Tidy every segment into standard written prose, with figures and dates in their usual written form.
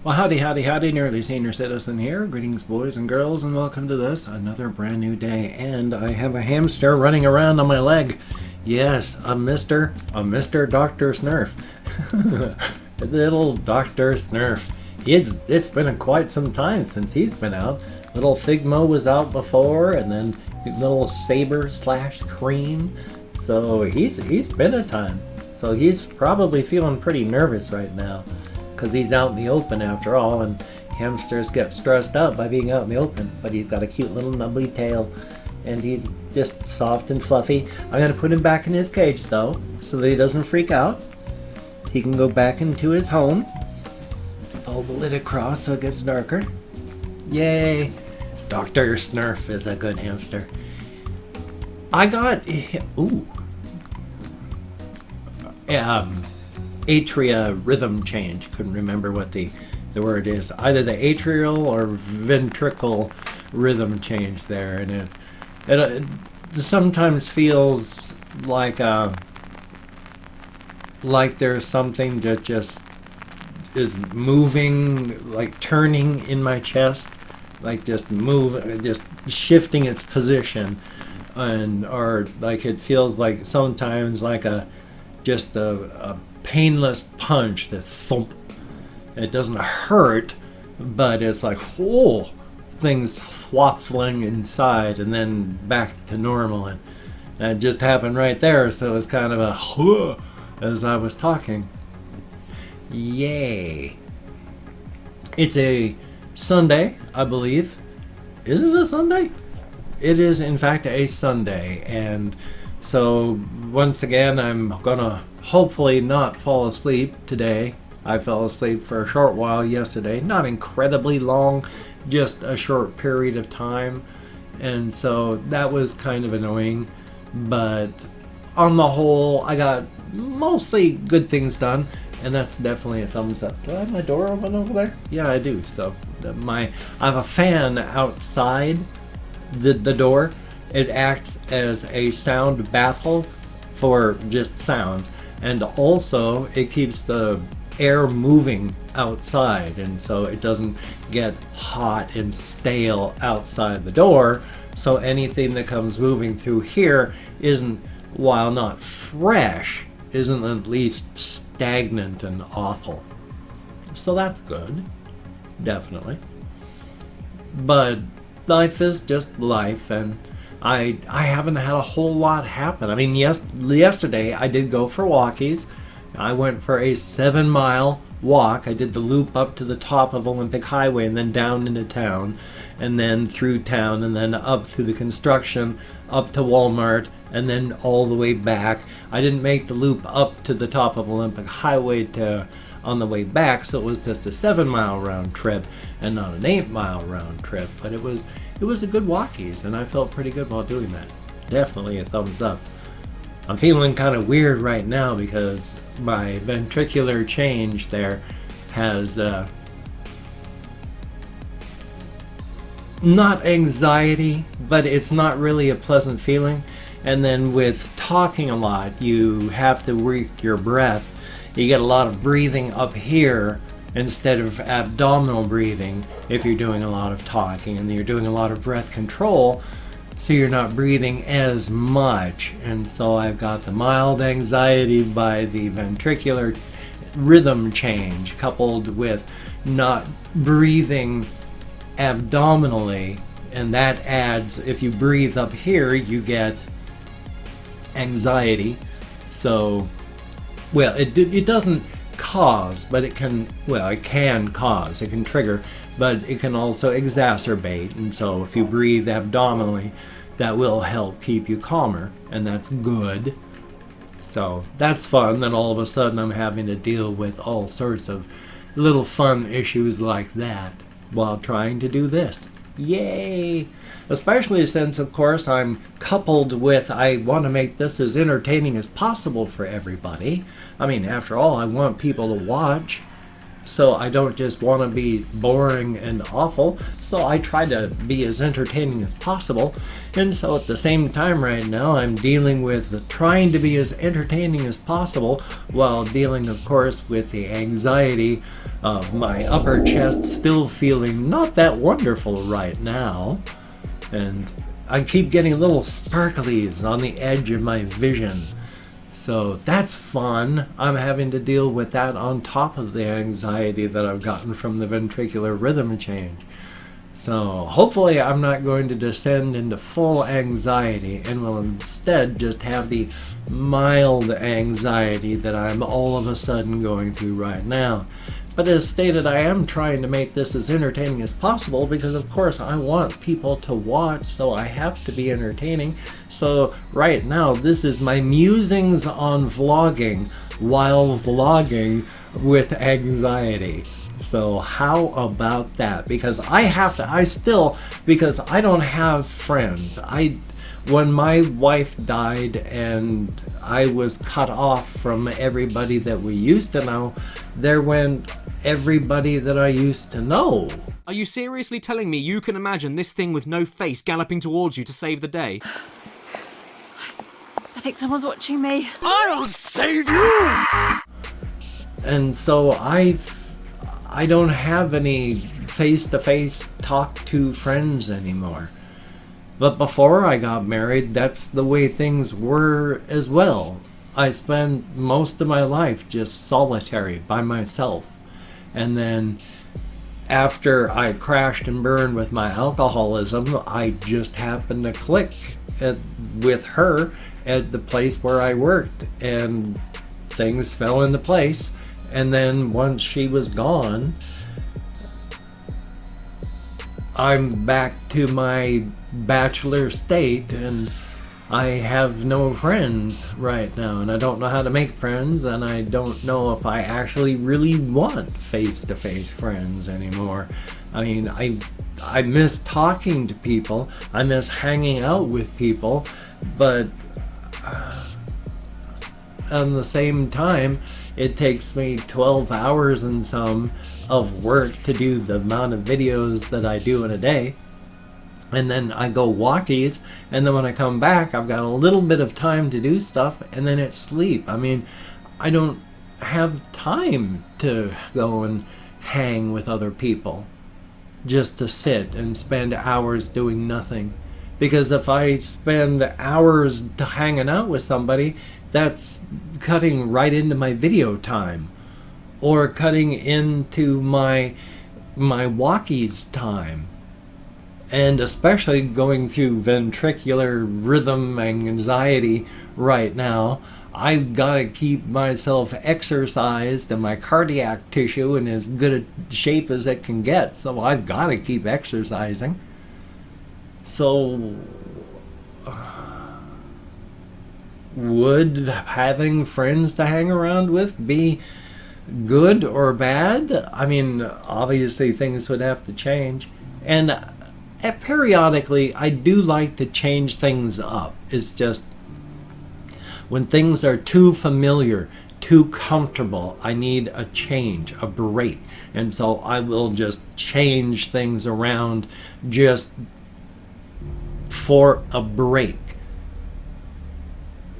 Well, howdy, howdy, howdy, nearly senior citizen here. Greetings, boys and girls, and welcome to this, another brand new day. And I have a hamster running around on my leg. Yes, a Mr. Dr. Snurf. Little Dr. Snurf. It's been quite some time since he's been out. Little Figmo was out before, and then little Saber slash Cream. So he's been a time. So he's probably feeling pretty nervous right now, because he's out in the open after all, and hamsters get stressed out by being out in the open. But he's got a cute little nubbly tail, and he's just soft and fluffy. I'm going to put him back in his cage, though, so that he doesn't freak out. He can go back into his home. Pull the lid across so it gets darker. Yay! Dr. Snurf is a good hamster. I got... Ooh. Atria rhythm change. Couldn't remember what the word is. Either the atrial or ventricle rhythm change there, and it sometimes feels like there's something that just is moving, like turning in my chest, like just shifting its position, or like it feels like sometimes like a painless punch, that thump. It doesn't hurt, but it's like, whoa, things waffling inside and then back to normal. And that just happened right there, so it's kind of a huh as I was talking. Yay. It's a Sunday, I believe. Is it a Sunday? It is, in fact, a Sunday, and so once again, I'm gonna hopefully not fall asleep today. I fell asleep for a short while yesterday, not incredibly long, just a short period of time, and so that was kind of annoying, but on the whole, I got mostly good things done, and that's definitely a thumbs up. Do I have my door open over there? Yeah, I do. So I have a fan outside the door. It acts as a sound baffle for just sounds, and also it keeps the air moving outside, and so it doesn't get hot and stale outside the door, so anything that comes moving through here isn't, while not fresh, isn't at least stagnant and awful. So that's good, definitely. But life is just life, and I haven't had a whole lot happen. I mean, yesterday I did go for walkies. I went for a 7-mile walk. I did the loop up to the top of Olympic Highway and then down into town, and then through town, and then up through the construction, up to Walmart, and then all the way back. I didn't make the loop up to the top of Olympic Highway on the way back, so it was just a 7-mile round trip and not an 8-mile round trip, but it was a good walkies, and I felt pretty good while doing that. Definitely a thumbs up. I'm feeling kind of weird right now because my ventricular change there has not anxiety, but it's not really a pleasant feeling. And then with talking a lot, you have to work your breath. You get a lot of breathing up here instead of abdominal breathing if you're doing a lot of talking, and you're doing a lot of breath control, so you're not breathing as much. And so I've got the mild anxiety by the ventricular rhythm change coupled with not breathing abdominally, and that adds, if you breathe up here, you get anxiety. So, well, it doesn't cause, but it can cause, it can trigger, but it can also exacerbate. And so if you breathe abdominally, that will help keep you calmer, and that's good. So that's fun. Then all of a sudden I'm having to deal with all sorts of little fun issues like that while trying to do this. Yay! Especially since, of course, I'm coupled with, I want to make this as entertaining as possible for everybody. I mean, after all, I want people to watch. So I don't just want to be boring and awful. So I try to be as entertaining as possible. And so at the same time right now, I'm dealing with trying to be as entertaining as possible while dealing, of course, with the anxiety of my upper chest still feeling not that wonderful right now. And I keep getting little sparklies on the edge of my vision. So that's fun. I'm having to deal with that on top of the anxiety that I've gotten from the ventricular rhythm change. So hopefully I'm not going to descend into full anxiety and will instead just have the mild anxiety that I'm all of a sudden going through right now. But as stated, I am trying to make this as entertaining as possible because, of course, I want people to watch, so I have to be entertaining. So right now, this is my musings on vlogging while vlogging with anxiety. So how about that? Because because I don't have friends. When my wife died and I was cut off from everybody that we used to know, there went everybody that I used to know. Are you seriously telling me you can imagine this thing with no face galloping towards you to save the day? I think someone's watching me. I'll save you! And so I don't have any face-to-face talk-to friends anymore. But before I got married, that's the way things were as well. I spent most of my life just solitary by myself. And then after I crashed and burned with my alcoholism, I just happened to click with her at the place where I worked, and things fell into place. And then once she was gone, I'm back to my bachelor state, and I have no friends right now, and I don't know how to make friends, and I don't know if I actually really want face-to-face friends anymore. I mean, I miss talking to people, I miss hanging out with people, but at the same time, it takes me 12 hours and some of work to do the amount of videos that I do in a day. And then I go walkies, and then when I come back, I've got a little bit of time to do stuff, and then it's sleep. I mean, I don't have time to go and hang with other people, just to sit and spend hours doing nothing. Because if I spend hours hanging out with somebody, that's cutting right into my video time, or cutting into my walkies time. And especially going through ventricular rhythm anxiety right now, I've got to keep myself exercised and my cardiac tissue in as good a shape as it can get. So I've got to keep exercising. So would having friends to hang around with be good or bad? I mean, obviously things would have to change. And periodically, I do like to change things up. It's just when things are too familiar, too comfortable, I need a change, a break. And so I will just change things around just for a break.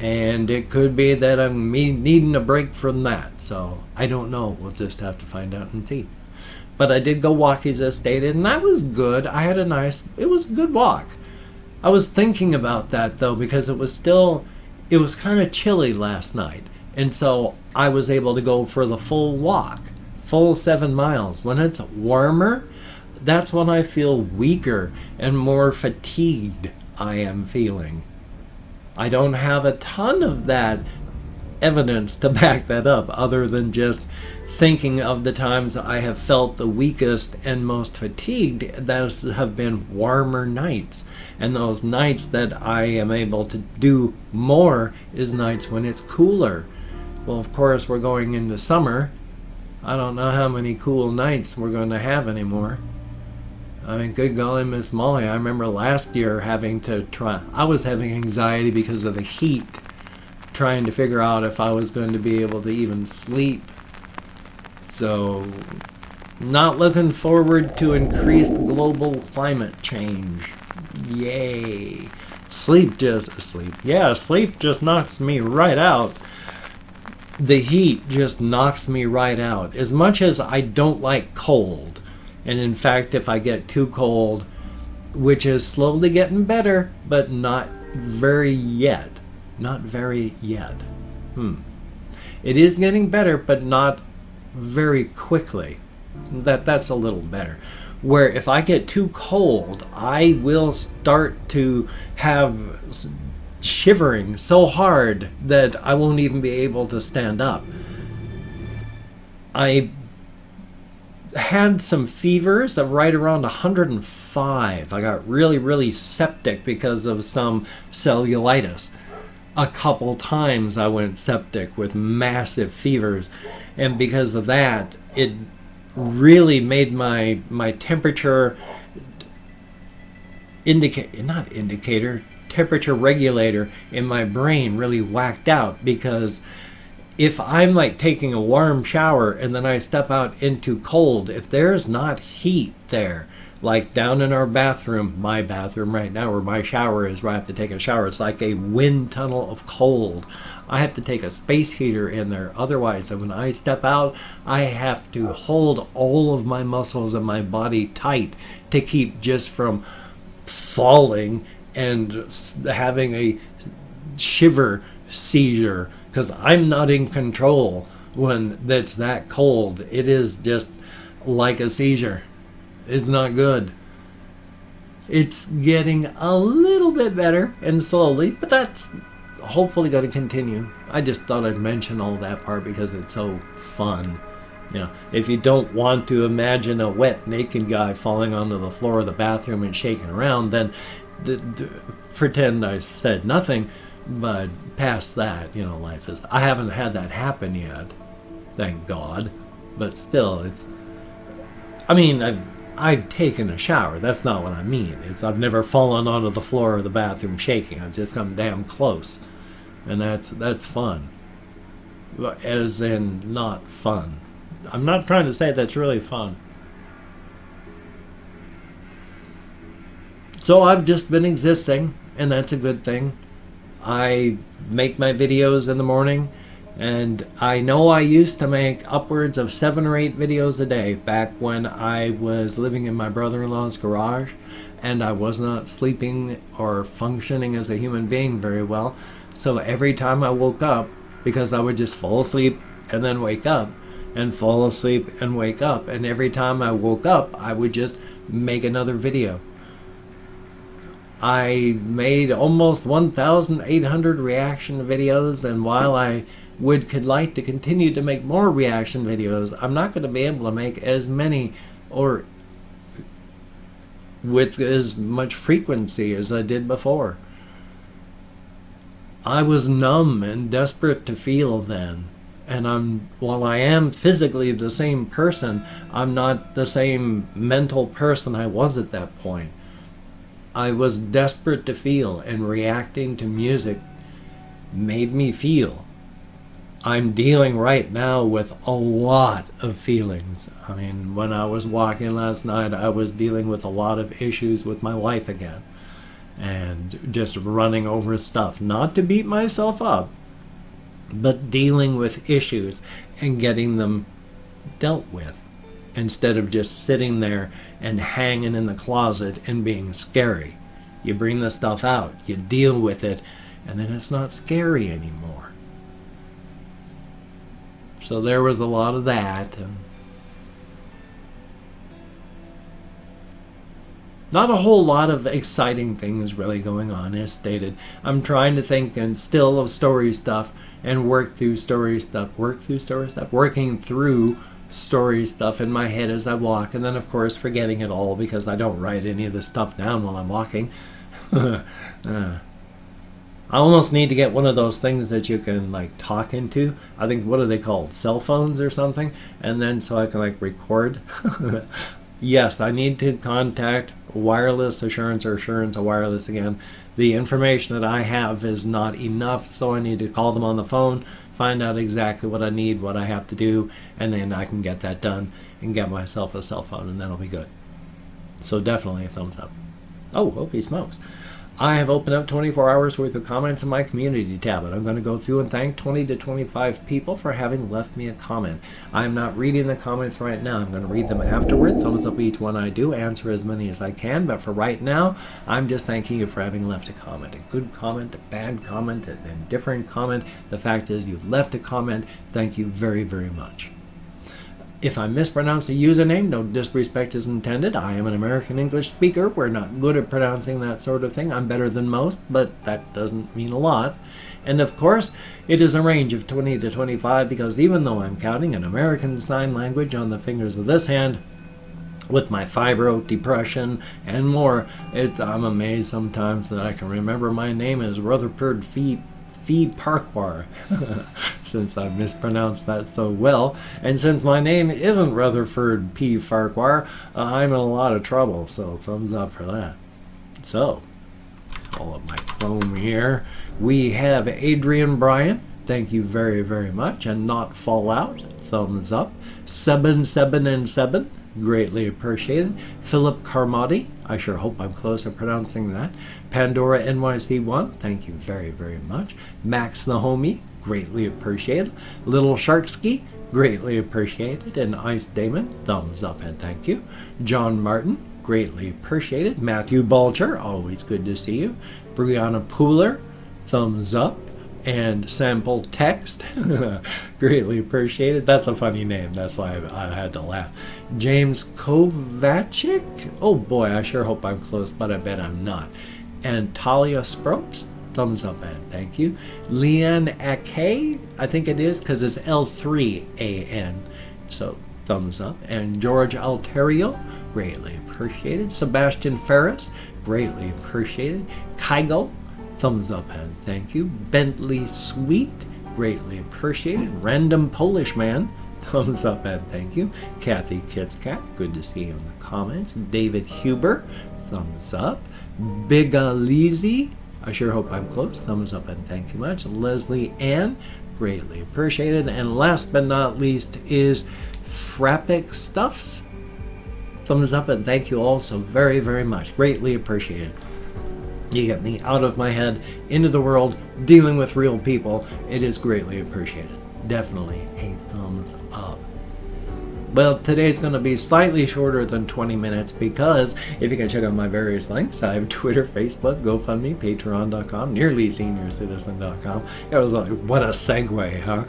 And it could be that I'm needing a break from that. So I don't know. We'll just have to find out and see. But I did go walkies as stated, and that was good. It was a good walk. I was thinking about that though, because it was kind of chilly last night. And so I was able to go for the full walk, full 7 miles. When it's warmer, that's when I feel weaker and more fatigued I am feeling. I don't have a ton of that evidence to back that up, other than just thinking of the times I have felt the weakest and most fatigued. Those have been warmer nights, and those nights that I am able to do more is nights when it's cooler. Well, of course, we're going into summer. I don't know how many cool nights we're going to have anymore. I mean, good golly, Miss Molly, I remember last year I was having anxiety because of the heat, trying to figure out if I was going to be able to even sleep. So, not looking forward to increased global climate change. Yay. Sleep just knocks me right out. The heat just knocks me right out. As much as I don't like cold, and in fact, if I get too cold, which is slowly getting better, but not very yet. Not very yet. It is getting better, but not very quickly. That's a little better. Where if I get too cold, I will start to have shivering so hard that I won't even be able to stand up. I had some fevers of right around 105. I got really, really septic because of some cellulitis. A couple times I went septic with massive fevers, and because of that, it really made my temperature temperature regulator in my brain really whacked out, because if I'm like taking a warm shower and then I step out into cold, if there's not heat there, like down in our bathroom, my bathroom right now where my shower is, where I have to take a shower, it's like a wind tunnel of cold. I have to take a space heater in there. Otherwise, when I step out, I have to hold all of my muscles in my body tight to keep just from falling and having a shiver seizure, because I'm not in control when it's that cold. It is just like a seizure. It's not good. It's getting a little bit better and slowly, but that's hopefully going to continue. I just thought I'd mention all that part because it's so fun. You know, if you don't want to imagine a wet, naked guy falling onto the floor of the bathroom and shaking around, then pretend I said nothing. But past that, you know, life is... I haven't had that happen yet, thank God. But still, it's... I mean, I've taken a shower. That's not what I mean. I've never fallen onto the floor of the bathroom shaking. I've just come damn close. And that's fun. As in, not fun. I'm not trying to say that's really fun. So I've just been existing, and that's a good thing. I make my videos in the morning, and I know I used to make upwards of 7 or 8 videos a day back when I was living in my brother-in-law's garage and I was not sleeping or functioning as a human being very well. So every time I woke up, because I would just fall asleep and then wake up and fall asleep and wake up, and every time I woke up I would just make another video. I made almost 1,800 reaction videos, and while I could like to continue to make more reaction videos, I'm not going to be able to make as many or with as much frequency as I did before. I was numb and desperate to feel then, and while I am physically the same person, I'm not the same mental person I was at that point. I was desperate to feel, and reacting to music made me feel. I'm dealing right now with a lot of feelings. I mean, when I was walking last night, I was dealing with a lot of issues with my life again. And just running over stuff. Not to beat myself up, but dealing with issues and getting them dealt with, instead of just sitting there and hanging in the closet and being scary. You bring the stuff out, you deal with it, and then it's not scary anymore. So there was a lot of that. And not a whole lot of exciting things really going on, as stated. I'm trying to think and still of story stuff and working through story stuff in my head as I walk, and then of course forgetting it all because I don't write any of this stuff down while I'm walking. I almost need to get one of those things that you can like talk into. I think, what are they called? Cell phones or something? And then so I can like record. Yes, I need to contact wireless assurance or assurance of wireless again. The information that I have is not enough, so I need to call them on the phone, find out exactly what I need, what I have to do, and then I can get that done and get myself a cell phone, and that'll be good. So definitely a thumbs up. Oh, holy smokes. I have opened up 24 hours worth of comments in my community tab, and I'm going to go through and thank 20 to 25 people for having left me a comment. I'm not reading the comments right now. I'm going to read them afterward. Thumbs up each one I do, answer as many as I can, but for right now, I'm just thanking you for having left a comment. A good comment, a bad comment, an indifferent comment. The fact is, you've left a comment. Thank you very, very much. If I mispronounce a username, no disrespect is intended. I am an American English speaker. We're not good at pronouncing that sort of thing. I'm better than most, but that doesn't mean a lot. And of course, it is a range of 20 to 25 because even though I'm counting an American Sign Language on the fingers of this hand, with my fibro, depression, and more, I'm amazed sometimes that I can remember my name as Rutherford Fee Farquhar, since I mispronounced that so well. And since my name isn't Rutherford P. Farquhar, I'm in a lot of trouble, so thumbs up for that. So, call up my Chrome here. We have Adrian Bryan, thank you very, very much, and Not Fallout, thumbs up. 777, greatly appreciated. Philip Carmody, I sure hope I'm close to pronouncing that. Pandora NYC1, thank you very, very much. Max the Homie, greatly appreciated. Little Sharksky, greatly appreciated. And Ice Damon, thumbs up and thank you. John Martin, greatly appreciated. Matthew Bulger, always good to see you. Brianna Pooler, thumbs up. And Sample Text, greatly appreciated. That's a funny name, that's why I had to laugh. James Kovacic, oh boy, I sure hope I'm close, but I bet I'm not. And Talia Sproats, thumbs up and thank you. Leanne Ake, I think it is, because it's L3AN, so thumbs up. And George Alterio, greatly appreciated. Sebastian Ferris, greatly appreciated. Kygo, thumbs up and thank you. Bentley Sweet, greatly appreciated. Random Polish Man, thumbs up and thank you. Kathy Kitscat, good to see you in the comments. David Huber, thumbs up. Big Alizi, I sure hope I'm close, thumbs up and thank you much. Leslie Ann, greatly appreciated. And last but not least is Frappic Stuffs, thumbs up and thank you also very, very much. Greatly appreciated. You get me out of my head, into the world, dealing with real people. It is greatly appreciated. Definitely a thumbs up. Well, today's going to be slightly shorter than 20 minutes because if you can check out my various links, I have Twitter, Facebook, GoFundMe, Patreon.com, NearlySeniorCitizen.com. It was like, what a segue, huh?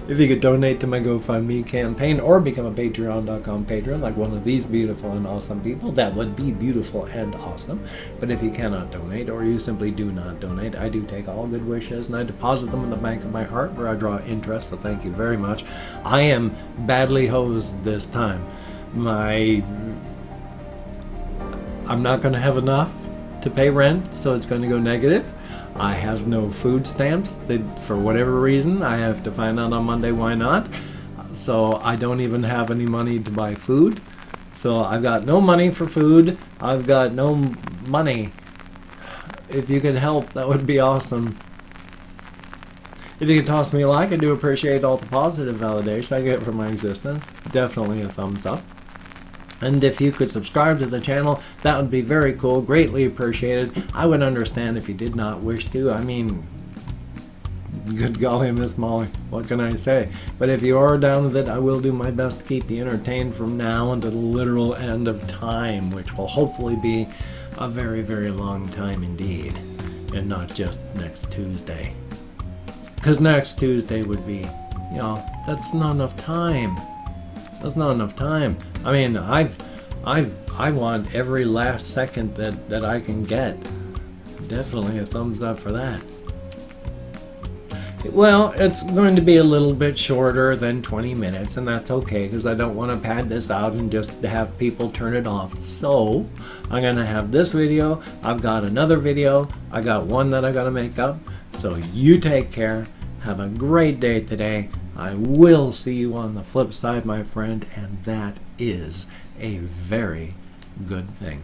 If you could donate to my GoFundMe campaign or become a Patreon.com patron like one of these beautiful and awesome people, that would be beautiful and awesome. But if you cannot donate or you simply do not donate, I do take all good wishes and I deposit them in the bank of my heart where I draw interest, so thank you very much. I am badly hosed this time. I'm not going to have enough to pay rent, so it's going to go negative. I have no food stamps. For whatever reason, I have to find out on Monday why not. So I don't even have any money to buy food. So I've got no money for food. I've got no money. If you could help, that would be awesome. If you could toss me a like, I do appreciate all the positive validation I get from my existence. Definitely a thumbs up. And if you could subscribe to the channel, that would be very cool, greatly appreciated. I would understand if you did not wish to. I mean, good golly, Miss Molly, what can I say? But if you are down with it, I will do my best to keep you entertained from now until the literal end of time, which will hopefully be a very, very long time indeed, and not just next Tuesday. Because next Tuesday would be, that's not enough time. That's not enough time. I mean, I want every last second that I can get. Definitely a thumbs up for that. Well, it's going to be a little bit shorter than 20 minutes, and that's okay, because I don't want to pad this out and just have people turn it off. So, I'm going to have this video. I've got another video. I got one that I got to make up. So, you take care. Have a great day today. I will see you on the flip side, my friend, and that is a very, good thing.